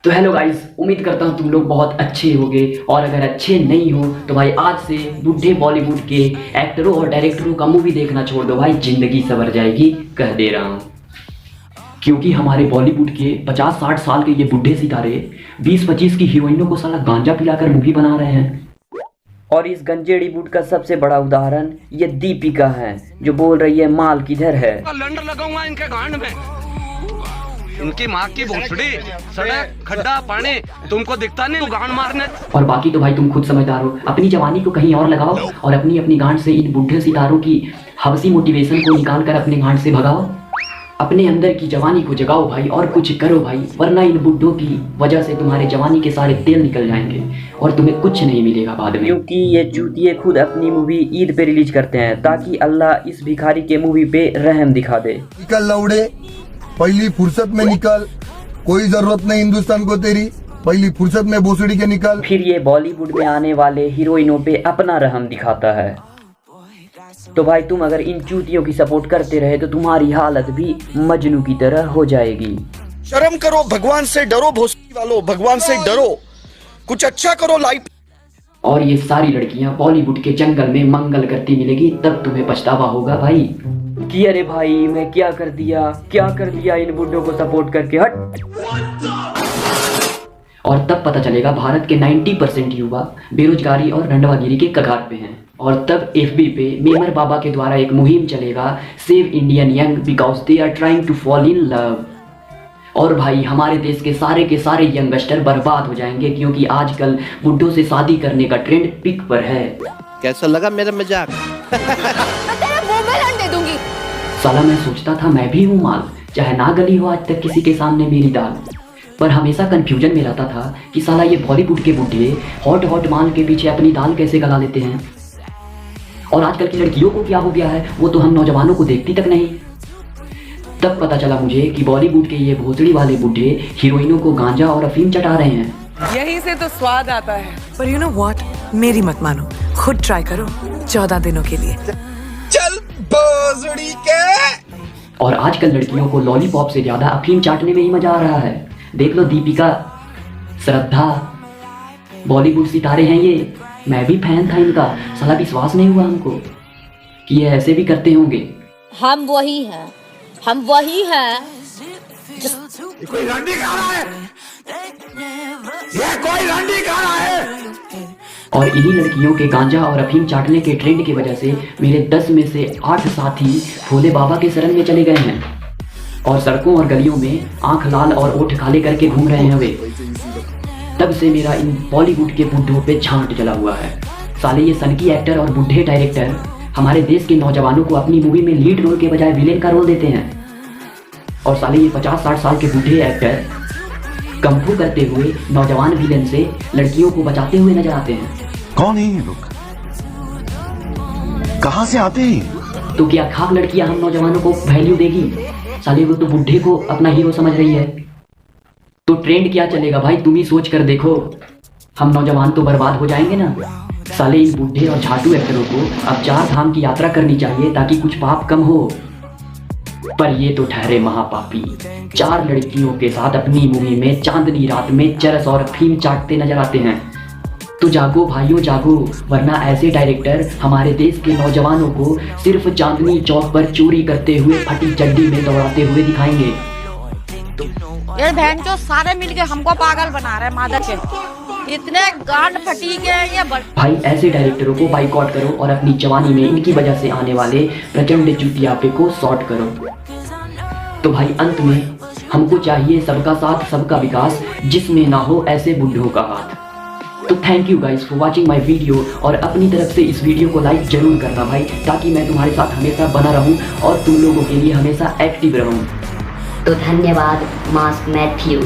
तो hello guys, उम्मीद करता हूँ तुम लोग बहुत अच्छे होगे। और अगर अच्छे नहीं हो तो भाई आज से बूढ़े बॉलीवुड के एक्टरों और डायरेक्टरों का मूवी देखना छोड़ दो भाई, जिंदगी संवर जाएगी, कह दे रहा हूँ। क्योंकि हमारे बॉलीवुड के 50-60 साल के ये बूढ़े सितारे 20-25 की हीरोइनों को साला गांजा पिलाकर मूवी बना रहे हैं। और इस गंजेड़ी बूट का सबसे बड़ा उदाहरण ये दीपिका है, जो बोल रही है माल किधर है। लंड लगाऊंगा इनके गांड में, इनकी माँ की भोसड़ी, सड़क खड्डा पानी तुमको दिखता नहीं गांड मारने। और बाकी तो भाई तुम खुद समझदार हो, अपनी जवानी को कहीं और लगाओ और अपनी गांड से इन बूढ़े सितारों की हवसी मोटिवेशन को निकाल कर अपने गांड से भगाओ। अपने अंदर की जवानी को जगाओ भाई और कुछ करो भाई, वरना इन बुड्ढों की वजह से तुम्हारे जवानी के सारे तेल निकल जाएंगे और तुम्हें कुछ नहीं मिलेगा बाद में। क्योंकि ये चूतिए खुद अपनी मूवी ईद पे रिलीज करते हैं ताकि अल्लाह इस भिखारी के मूवी पे रहम दिखा दे। निकल लौड़े, पहली फुर्सत में निकल, कोई जरूरत नहीं हिंदुस्तान को तेरी, पहली फुर्सत में भोसड़ी के निकल। फिर ये बॉलीवुड में आने वाले हीरोइनों पे अपना रहम दिखाता है। तो भाई तुम अगर इन चूतियों की सपोर्ट करते रहे तो तुम्हारी हालत भी मजनू की तरह हो जाएगी। शर्म करो, भगवान से डरो, भोसड़ी वालों भगवान से डरो, कुछ अच्छा करो लाइफ। और ये सारी लड़कियां बॉलीवुड के जंगल में मंगल करती मिलेगी, तब तुम्हें पछतावा होगा भाई कि अरे भाई मैं क्या कर दिया इन बुड्ढों को सपोर्ट करके, हट। और तब पता चलेगा भारत के 90% युवा बेरोजगारी और रंडवागिरी के कगार पे हैं। और तब FB पे मेमर बाबा के द्वारा एक मुहिम चलेगा, save Indian young because they are trying to fall in love. और भाई हमारे देश के सारे यंगस्टर बर्बाद हो जाएंगे, क्योंकि आजकल बुड्ढों से शादी करने का ट्रेंड पिक पर है। कैसा लगा मेरा मजाक? दे दूंगी। साला मैं सोचता था मैं भी हूँ माल, चाहे ना गली हो आज तक किसी के सामने मेरी दाल। पर हमेशा कंफ्यूजन में रहता था कि साला ये बॉलीवुड के बूढ़े हॉट माल के पीछे अपनी दाल कैसे गला लेते हैं। और आजकल की लड़कियों को क्या हो गया है वो तो हम नौजवानों को देखती तक नहीं। तब पता चला मुझे कि बॉलीवुड के ये भोसड़ी वाले बूढ़े हीरोइनों को गांजा और अफीम चटा रहे हैं। यहीं से तो स्वाद आता है। पर यू नो व्हाट, मेरी मत मानो, खुद ट्राई करो 14 दिनों के लिए। चल भोसड़ी के। और आजकल लड़कियों को लॉलीपॉप से ज्यादा अफीम चाटने में ही मजा आ रहा है। देख लो दीपिका, श्रद्धा, बॉलीवुड सितारे हैं ये, मैं भी फैन था इनका। साला विश्वास नहीं हुआ हमको कि ये ऐसे भी करते होंगे। हम वही हैं कोई रंडी खा रहा है, ये कोई रंडी खा रहा है। और इन्हीं लड़कियों के गांजा और अफीम चाटने के ट्रेंड की वजह से मेरे 10 में से 8 साथी भोले बाबा के शरण में चले गए हैं और सड़कों और गलियों में आंख लाल और ओठ काले करके घूम रहे हैं वे। तब से मेरा इन बॉलीवुड के बूढ़ों पे झांट जला हुआ है। साले ये सनकी एक्टर और बूढ़े डायरेक्टर हमारे देश के नौजवानों को अपनी मूवी में लीड रोल के बजाय विलेन का रोल देते हैं। और साले ये 50-60 साल के बूढ़े एक्टर कंफू करते हुए नौजवान विलेन से लड़कियों को बचाते हुए नजर आते हैं। कौन है ये लोग, कहां से आते हैं? तो क्या खाक लड़कियां हम नौजवानों को वैल्यू देगी? साले वो तो बूढ़े को अपना हीरो समझ रही है। तो ट्रेंड क्या चलेगा भाई, तुम ही सोच कर देखो। हम नौजवान तो बर्बाद हो जाएंगे ना। साले इन बूढ़े और झाटू एक्टरों को अब 4 धाम की यात्रा करनी चाहिए ताकि कुछ पाप कम हो। पर ये तो ठहरे महापापी, 4 लड़कियों के साथ अपनी मूवी में चांदनी रात में चरस और अफीम चाटते नजर आते हैं। तो जागो भाइयों जागो, वरना ऐसे डायरेक्टर हमारे देश के नौजवानों को सिर्फ चांदनी चौक पर चोरी करते हुए फटी चड्डी में दौड़ाते हुए दिखाएंगे। ये बहन जो सारे मिलके हमको पागल बना रहे मादर के, इतने गांड फटी के ये भाई ऐसे डायरेक्टरों को बाइकआउट करो और अपनी जवानी में इनकी वजह से आने वाले प्रचंड चुतियापे को सॉर्ट करो। तो भाई अंत में हमको चाहिए सबका साथ सबका विकास, जिसमें ना हो ऐसे बुड्ढों का हाथ। तो thank you guys for watching my video, और अपनी तरफ से इस वीडियो को लाइक जरूर करना भाई, ताकि मैं तुम्हारे साथ हमेशा बना रहूं और तुम लोगों के लिए हमेशा एक्टिव रहूं। तो धन्यवाद मास्क मैथ्यू।